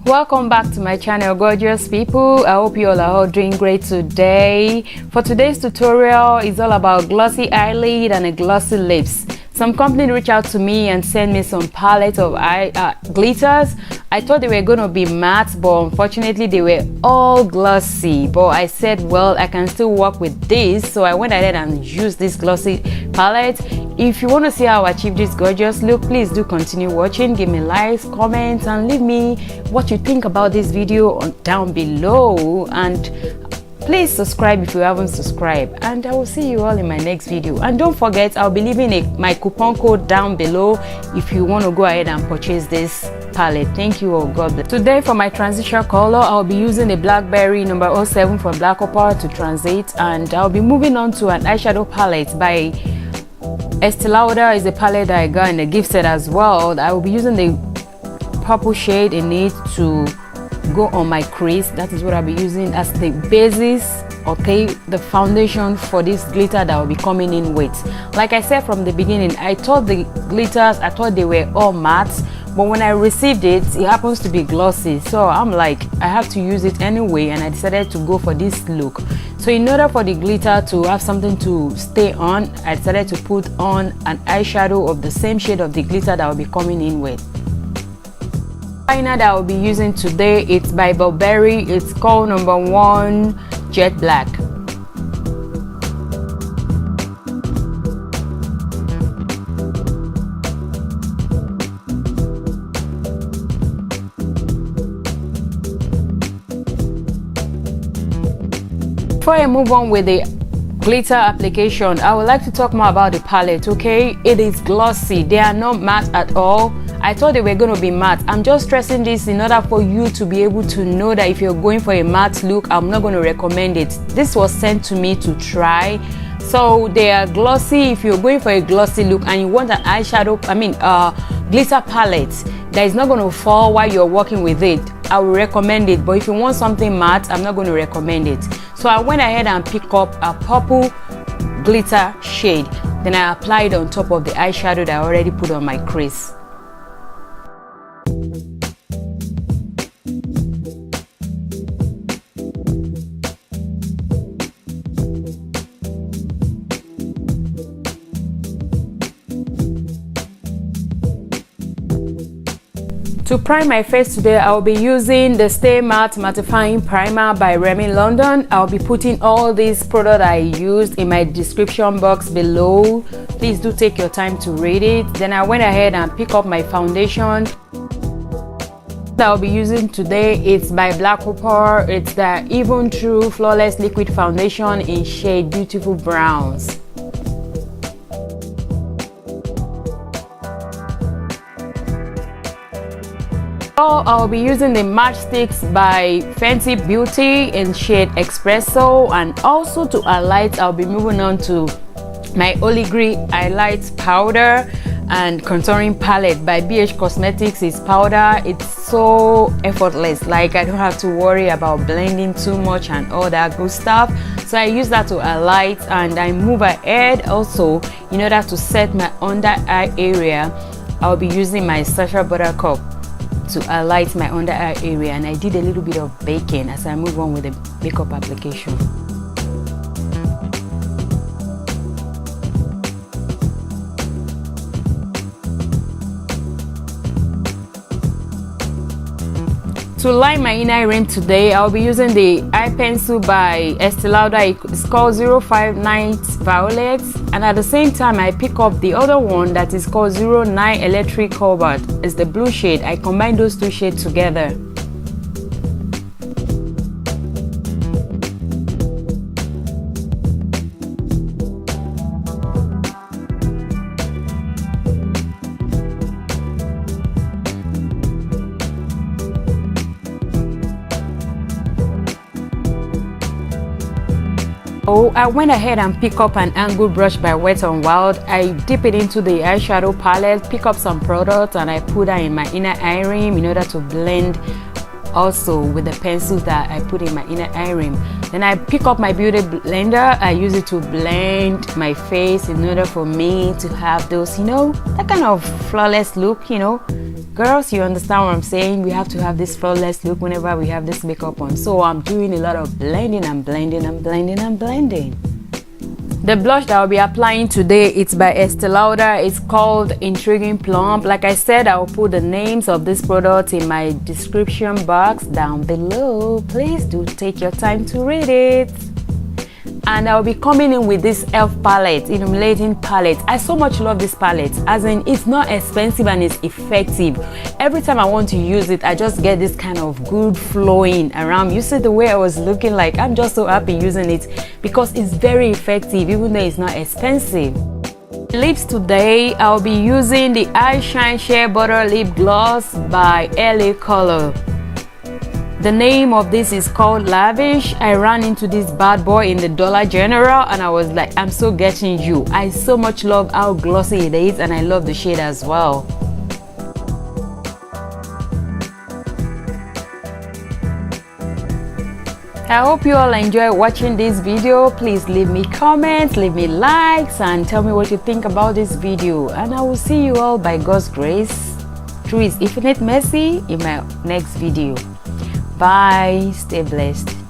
Welcome back to my channel, gorgeous people. I hope you all are doing great today. For today's tutorial, it's all about glossy eyelid and a glossy lips. Some company reached out to me and sent me some palettes of glitters. I thought they were going to be matte, but unfortunately they were all glossy. But I said, well, I can still work with this, so I went ahead and used this glossy palette. If you want to see how I achieve this gorgeous look, please do continue watching. Give me likes, comments, and leave me what you think about this video down below. And please subscribe if you haven't subscribed, and I will see you all in my next video. And don't forget, I'll be leaving my coupon code down below if you want to go ahead and purchase this palette. Thank you all. God bless. Today for my transition color, I'll be using the Blackberry number 07 for Black Opal to transit, and I'll be moving on to an eyeshadow palette by Estee Lauder. Is a palette that I got in the gift set as well. I will be using the purple shade in it to go on my crease. That is what I'll be using as the basis, okay, the foundation for this glitter that I'll be coming in with. Like I said from the beginning, I thought the glitters, I thought they were all matte, but when I received it, it happens to be glossy. So I'm like, I have to use it anyway, and I decided to go for this look. So in order for the glitter to have something to stay on, I decided to put on an eyeshadow of the same shade of the glitter that I'll be coming in with. Liner that I'll be using today, it's by Burberry. It's called number 1 Jet Black. Before I move on with the glitter application, I would like to talk more about the palette. Okay, it is glossy. They are not matte at all. I thought they were going to be matte. I'm just stressing this in order for you to be able to know that if you're going for a matte look, I'm not going to recommend it. This was sent to me to try. So they are glossy. If you're going for a glossy look and you want an eyeshadow, glitter palette that is not going to fall while you're working with it, I will recommend it. But if you want something matte, I'm not going to recommend it. So I went ahead and picked up a purple glitter shade. Then I applied on top of the eyeshadow that I already put on my crease. To prime my face today, I'll be using the Stay Matte Mattifying Primer by Rimmel London. I'll be putting all these products I used in my description box below. Please do take your time to read it. Then I went ahead and picked up my foundation that I'll be using today. It's by Black Opal. It's the Even True Flawless Liquid Foundation in shade Beautiful Browns. I'll be using the Match Sticks by Fenty Beauty in shade Espresso, and also to highlight, I'll be moving on to my Oligree highlight powder and contouring palette by BH Cosmetics. Is powder. It's so effortless, like I don't have to worry about blending too much and all that good stuff. So I use that to highlight, and I move ahead also in order to set my under eye area. I'll be using my Sacha Buttercup to highlight my under eye area, and I did a little bit of baking as I move on with the makeup application. To line my inner eye rim today, I'll be using the eye pencil by Estee Lauder. It's called 059 Violet, and at the same time I pick up the other one that is called 09 Electric Cobalt. It's the blue shade. I combine those two shades together. Oh, I went ahead and pick up an angled brush by Wet n Wild. I dip it into the eyeshadow palette, pick up some product, and I put that in my inner eye rim in order to blend also with the pencils that I put in my inner eye rim. Then I pick up my beauty blender. I use it to blend my face in order for me to have those, that kind of flawless look, Girls, you understand what I'm saying? We have to have this flawless look whenever we have this makeup on. So I'm doing a lot of blending and blending and blending and blending. The blush that I'll be applying today, it's by Estee Lauder. It's called Intriguing Plump. Like I said, I'll put the names of this product in my description box down below. Please do take your time to read it. And I'll be coming in with this e.l.f. palette, illuminating palette. I so much love this palette, as in it's not expensive and it's effective. Every time I want to use it, I just get this kind of good flowing around. You see the way I was looking, like I'm just so happy using it because it's very effective even though it's not expensive. Lips today, I'll be using the Eye Shine Shea Butter Lip Gloss by L.A. color. The name of this is called Lavish. I ran into this bad boy in the Dollar General and I was like, I'm so getting you. I so much love how glossy it is and I love the shade as well. I hope you all enjoy watching this video. Please leave me comments, leave me likes, and tell me what you think about this video. And I will see you all by God's grace, through His infinite mercy, in my next video. Bye. Stay blessed.